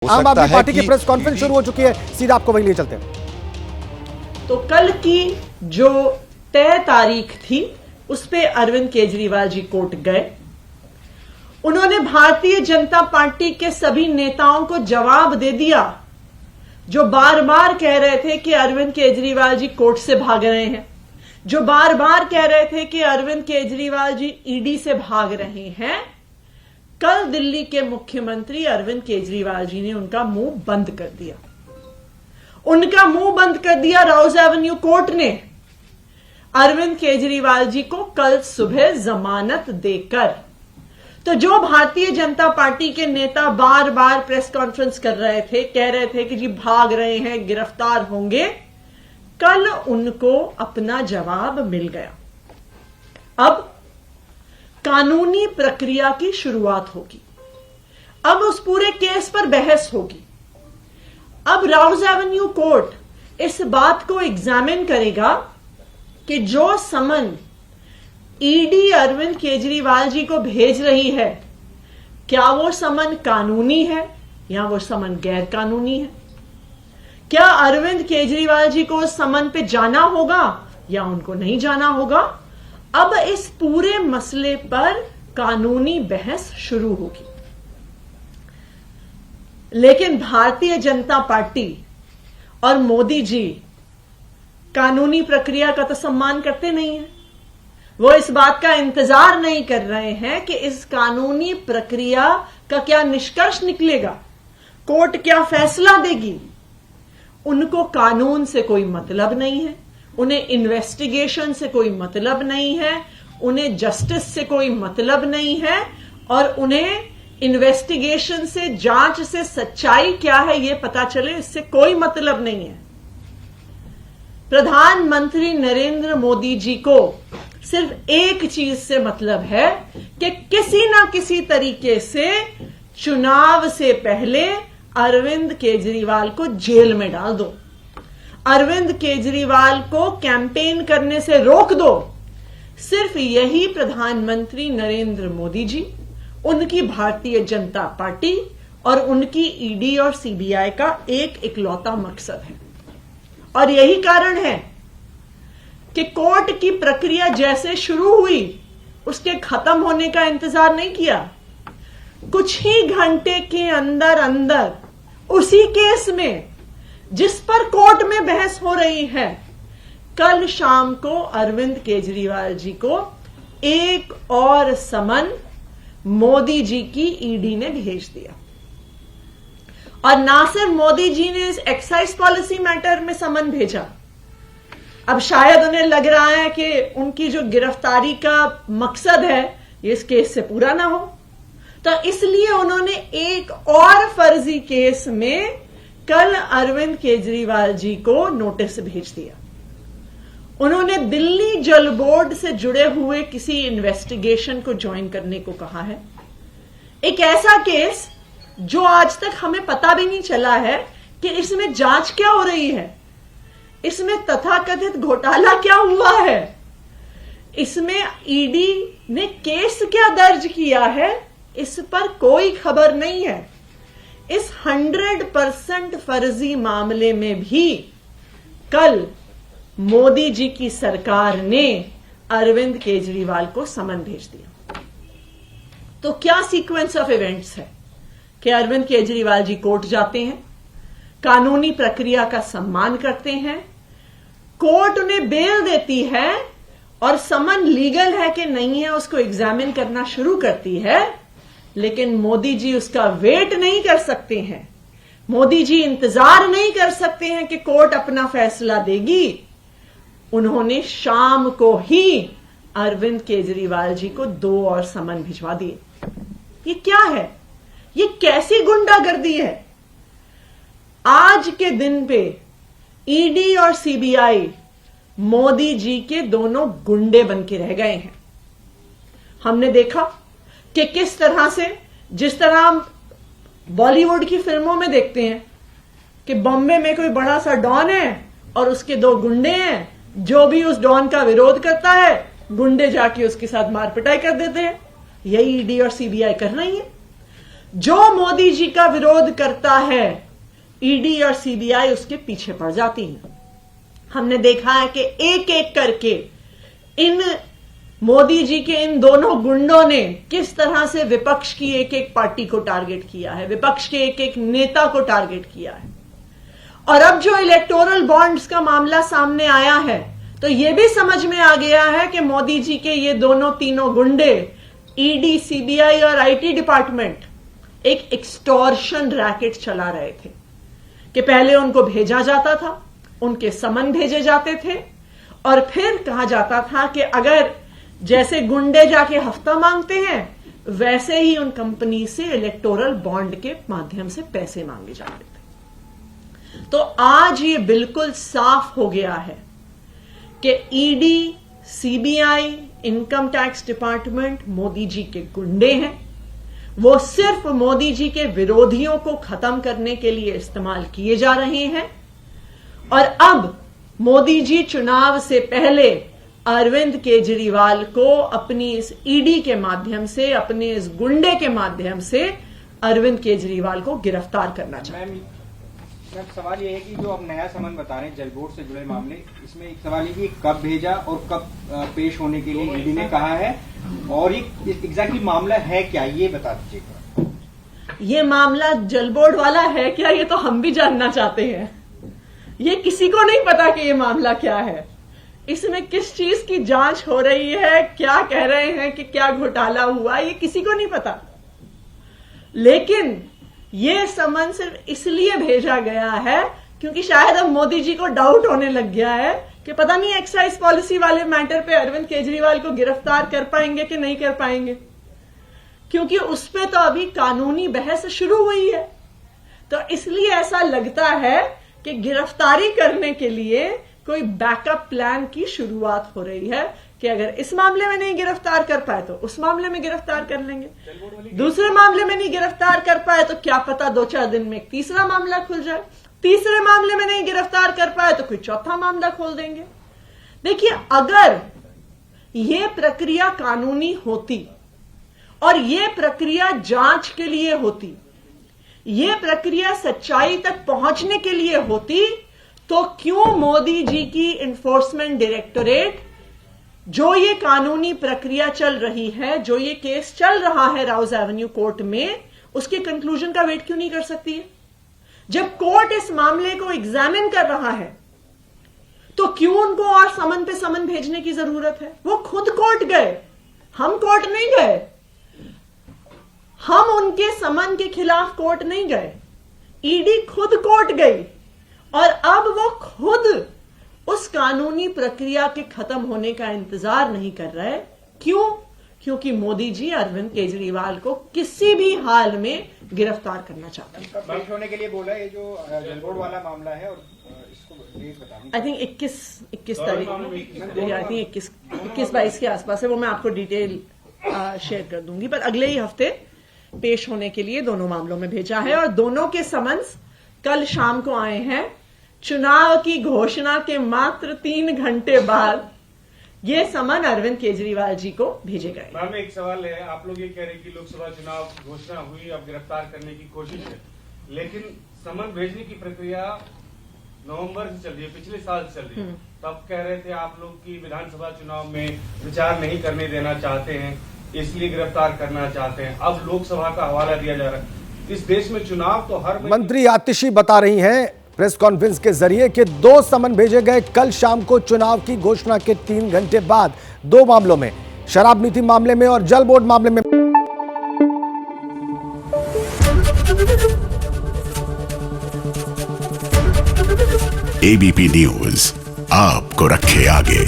आम आदमी पार्टी की प्रेस कॉन्फ्रेंस शुरू हो चुकी है, सीधा आपको वही लिए चलते हैं। तो कल की जो तय तारीख थी उस पे अरविंद केजरीवाल जी कोर्ट गए। उन्होंने भारतीय जनता पार्टी के सभी नेताओं को जवाब दे दिया जो बार बार कह रहे थे कि अरविंद केजरीवाल जी कोर्ट से भाग रहे हैं, जो बार बार कह रहे थे कि अरविंद केजरीवाल जी ईडी से भाग रहे हैं। कल दिल्ली के मुख्यमंत्री अरविंद केजरीवाल जी ने उनका मुंह बंद कर दिया। उनका मुंह बंद कर दिया राउज एवेन्यू कोर्ट ने अरविंद केजरीवाल जी को कल सुबह जमानत देकर। तो जो भारतीय जनता पार्टी के नेता बार बार प्रेस कॉन्फ्रेंस कर रहे थे, कह रहे थे कि जी भाग रहे हैं, गिरफ्तार होंगे, कल उनको अपना जवाब मिल गया। अब कानूनी प्रक्रिया की शुरुआत होगी। अब उस पूरे केस पर बहस होगी। अब राउज एवेन्यू कोर्ट इस बात को एग्जामिन करेगा कि जो समन ईडी अरविंद केजरीवाल जी को भेज रही है, क्या वो समन कानूनी है या वो समन गैर कानूनी है। क्या अरविंद केजरीवाल जी को उस समन पे जाना होगा या उनको नहीं जाना होगा। अब इस पूरे मसले पर कानूनी बहस शुरू होगी। लेकिन भारतीय जनता पार्टी और मोदी जी कानूनी प्रक्रिया का तो सम्मान करते नहीं हैं। वो इस बात का इंतजार नहीं कर रहे हैं कि इस कानूनी प्रक्रिया का क्या निष्कर्ष निकलेगा, कोर्ट क्या फैसला देगी। उनको कानून से कोई मतलब नहीं है, उन्हें इन्वेस्टिगेशन से कोई मतलब नहीं है, उन्हें जस्टिस से कोई मतलब नहीं है और उन्हें इन्वेस्टिगेशन से, जांच से सच्चाई क्या है ये पता चले, इससे कोई मतलब नहीं है। प्रधानमंत्री नरेंद्र मोदी जी को सिर्फ एक चीज से मतलब है कि किसी ना किसी तरीके से चुनाव से पहले अरविंद केजरीवाल को जेल में डाल दो, अरविंद केजरीवाल को कैंपेन करने से रोक दो। सिर्फ यही प्रधानमंत्री नरेंद्र मोदी जी, उनकी भारतीय जनता पार्टी और उनकी ईडी और सीबीआई का एक इकलौता मकसद है। और यही कारण है कि कोर्ट की प्रक्रिया जैसे शुरू हुई उसके खत्म होने का इंतजार नहीं किया। कुछ ही घंटे के अंदर अंदर उसी केस में जिस पर कोर्ट में बहस हो रही है, कल शाम को अरविंद केजरीवाल जी को एक और समन मोदी जी की ईडी ने भेज दिया। और ना सिर्फ मोदी जी ने इस एक्साइज पॉलिसी मैटर में समन भेजा, अब शायद उन्हें लग रहा है कि उनकी जो गिरफ्तारी का मकसद है ये इस केस से पूरा ना हो, तो इसलिए उन्होंने एक और फर्जी केस में कल अरविंद केजरीवाल जी को नोटिस भेज दिया। उन्होंने दिल्ली जल बोर्ड से जुड़े हुए किसी इन्वेस्टिगेशन को ज्वाइन करने को कहा है। एक ऐसा केस जो आज तक हमें पता भी नहीं चला है कि इसमें जांच क्या हो रही है, इसमें तथाकथित घोटाला क्या हुआ है, इसमें ईडी ने केस क्या दर्ज किया है, इस पर कोई खबर नहीं है। इस 100% फर्जी मामले में भी कल मोदी जी की सरकार ने अरविंद केजरीवाल को समन भेज दिया। तो क्या सीक्वेंस ऑफ इवेंट्स है कि अरविंद केजरीवाल जी कोर्ट जाते हैं, कानूनी प्रक्रिया का सम्मान करते हैं, कोर्ट उन्हें बेल देती है और समन लीगल है कि नहीं है उसको एग्जामिन करना शुरू करती है। लेकिन मोदी जी उसका वेट नहीं कर सकते हैं, मोदी जी इंतजार नहीं कर सकते हैं कि कोर्ट अपना फैसला देगी। उन्होंने शाम को ही अरविंद केजरीवाल जी को 2 और समन भिजवा दिए। ये क्या है, ये कैसी गुंडागर्दी है। आज के दिन पे ईडी और सीबीआई मोदी जी के दोनों गुंडे बन के रह गए हैं। हमने देखा कि किस तरह से, जिस तरह हम बॉलीवुड की फिल्मों में देखते हैं कि बॉम्बे में कोई बड़ा सा डॉन है और उसके 2 गुंडे हैं, जो भी उस डॉन का विरोध करता है गुंडे जाके उसके साथ मार पिटाई कर देते हैं। यही ईडी और सीबीआई कर रही है। जो मोदी जी का विरोध करता है ईडी और सीबीआई उसके पीछे पड़ जाती है। हमने देखा है कि एक एक करके इन मोदी जी के इन दोनों गुंडों ने किस तरह से विपक्ष की एक एक पार्टी को टारगेट किया है, विपक्ष के एक एक नेता को टारगेट किया है। और अब जो इलेक्टोरल बॉन्ड्स का मामला सामने आया है तो यह भी समझ में आ गया है कि मोदी जी के ये दोनों तीनों गुंडे ईडी, सीबीआई और आईटी डिपार्टमेंट एक एक्सटॉर्शन रैकेट चला रहे थे कि पहले उनको भेजा जाता था, उनके समन भेजे जाते थे और फिर कहा जाता था कि अगर जैसे गुंडे जाके हफ्ता मांगते हैं वैसे ही उन कंपनी से इलेक्टोरल बॉन्ड के माध्यम से पैसे मांगे जाते थे। तो आज ये बिल्कुल साफ हो गया है कि ED, CBI, income tax department Modi ji के गुंडे हैं। वो सिर्फ मोदी जी के विरोधियों को खत्म करने के लिए इस्तेमाल किए जा रहे हैं। और अब मोदी जी चुनाव से पहले अरविंद केजरीवाल को अपनी इस ईडी के माध्यम से, अपने इस गुंडे के माध्यम से अरविंद केजरीवाल को गिरफ्तार करना चाहते हैं। मैम, सवाल ये है कि जो आप नया समन बता रहे हैं जल बोर्ड से जुड़े मामले, इसमें एक सवाल है कि कब भेजा और कब पेश होने के लिए ईडी ने कहा है और ये एग्जैक्टली मामला है क्या, ये बता दीजिएगा। ये मामला जल बोर्ड वाला है क्या, ये तो हम भी जानना चाहते हैं। ये किसी को नहीं पता कि ये मामला क्या है, इसमें किस चीज की जांच हो रही है, क्या कह रहे हैं कि क्या घोटाला हुआ, ये किसी को नहीं पता। लेकिन ये समन सिर्फ इसलिए भेजा गया है क्योंकि शायद अब मोदी जी को डाउट होने लग गया है कि पता नहीं एक्साइज पॉलिसी वाले मैटर पे अरविंद केजरीवाल को गिरफ्तार कर पाएंगे कि नहीं कर पाएंगे, क्योंकि उस पे तो अभी कानूनी बहस शुरू हुई है। तो इसलिए ऐसा लगता है कि गिरफ्तारी करने के लिए कोई बैकअप प्लान की शुरुआत हो रही है कि अगर इस मामले में नहीं गिरफ्तार कर पाए तो उस मामले में गिरफ्तार कर लेंगे, दूसरे मामले में नहीं गिरफ्तार कर पाए तो क्या पता 2-4 दिन में एक तीसरा मामला खुल जाए, तीसरे मामले में नहीं गिरफ्तार कर पाए तो कोई चौथा मामला खोल देंगे। देखिए, अगर ये प्रक्रिया कानूनी होती और ये प्रक्रिया जांच के लिए होती, ये प्रक्रिया सच्चाई तक पहुंचने के लिए होती, तो क्यों मोदी जी की एनफोर्समेंट डायरेक्टोरेट जो ये कानूनी प्रक्रिया चल रही है, जो ये केस चल रहा है राउज एवेन्यू कोर्ट में, उसके कंक्लूजन का वेट क्यों नहीं कर सकती है? जब कोर्ट इस मामले को एग्जामिन कर रहा है तो क्यों उनको और समन पे समन भेजने की जरूरत है? वो खुद कोर्ट गए, हम कोर्ट नहीं गए, हम उनके समन के खिलाफ कोर्ट नहीं गए, ईडी खुद कोर्ट गई और अब वो खुद उस कानूनी प्रक्रिया के खत्म होने का इंतजार नहीं कर रहे। क्यों? क्योंकि मोदी जी अरविंद केजरीवाल को किसी भी हाल में गिरफ्तार करना चाहते हैं। कब पेश होने के लिए बोला, ये जो जल बोर्ड वाला मामला है, और इसको डेट बता दीजिए। आई थिंक 21 तारीख, आई थिंक 21-22 के आसपास है, वो मैं आपको डिटेल शेयर कर दूंगी। पर अगले ही हफ्ते पेश होने के लिए दोनों मामलों में भेजा है और दोनों के समन्स कल शाम को आए हैं। चुनाव की घोषणा के मात्र 3 घंटे बाद ये समन अरविंद केजरीवाल जी को भेजे गए। मैम, एक सवाल है, आप लोग ये कह रहे हैं कि लोकसभा चुनाव घोषणा हुई, अब गिरफ्तार करने की कोशिश है, लेकिन समन भेजने की प्रक्रिया नवंबर से चल रही है, पिछले साल से चल रही है। तब कह रहे थे आप लोग की विधानसभा चुनाव में विचार नहीं करने देना चाहते हैं, इसलिए गिरफ्तार करना चाहते हैं। अब लोकसभा का हवाला दिया जा रहा है। इस देश में चुनाव तो हर मंत्री आतिशी बता रही हैं प्रेस कॉन्फ्रेंस के जरिए कि 2 समन भेजे गए कल शाम को चुनाव की घोषणा के 3 घंटे बाद, 2 मामलों में, शराब नीति मामले में और जल बोर्ड मामले में। एबीपी न्यूज आपको रखे आगे।